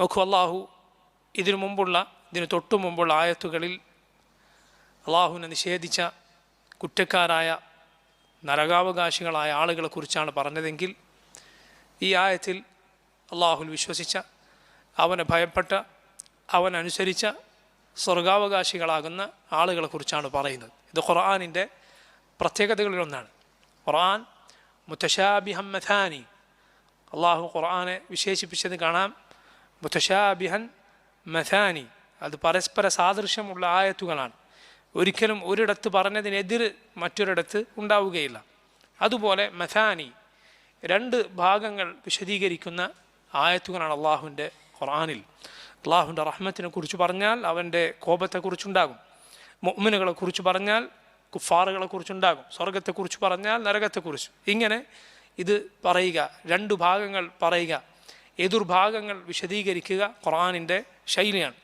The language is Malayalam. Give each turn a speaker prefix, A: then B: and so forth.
A: നോക്കൂ, അള്ളാഹു ഇതിനു തൊട്ടു മുമ്പുള്ള ആയത്തുകളിൽ അള്ളാഹുവിനെ നിഷേധിച്ച കുറ്റക്കാരായ നരകാവകാശികളായ ആളുകളെക്കുറിച്ചാണ് പറഞ്ഞതെങ്കിൽ ഈ ആയത്തിൽ അള്ളാഹുൽ വിശ്വസിച്ച, അവനെ ഭയപ്പെട്ട, അവനനുസരിച്ച സ്വർഗാവകാശികളാകുന്ന ആളുകളെക്കുറിച്ചാണ് പറയുന്നത്. ഇത് ഖുർആനിൻ്റെ പ്രത്യേകതകളിലൊന്നാണ്. ഖുർആൻ മുതശാബിഹൻ മഥാനി, അള്ളാഹു ഖുർആനെ വിശേഷിപ്പിച്ചത് കാണാം മുതശാബിഹൻ മഥാനി, അത് പരസ്പര സാദൃശ്യമുള്ള ആയത്തുകളാണ്. ഒരിക്കലും ഒരിടത്ത് പറഞ്ഞതിനെതിര് മറ്റൊരിടത്ത് ഉണ്ടാവുകയില്ല. അതുപോലെ മഥാനി, രണ്ട് ഭാഗങ്ങൾ വിശദീകരിക്കുന്ന ആയത്തുകളാണ് അള്ളാഹുവിൻ്റെ ഖുർആനിൽ. അള്ളാഹുവിൻ്റെ റഹ്മത്തിനെ കുറിച്ച് പറഞ്ഞാൽ അവൻ്റെ കോപത്തെക്കുറിച്ചുണ്ടാകും, മുഅ്മിനുകളെക്കുറിച്ച് പറഞ്ഞാൽ കുഫാറുകളെക്കുറിച്ചുണ്ടാകും, സ്വർഗത്തെക്കുറിച്ച് പറഞ്ഞാൽ നരകത്തെക്കുറിച്ച്. ഇങ്ങനെ ഇത് പറയുക, രണ്ടു ഭാഗങ്ങൾ പറയുക, എതിർഭാഗങ്ങൾ വിശദീകരിക്കുക ഖുർആനിൻ്റെ ശൈലിയാണ്.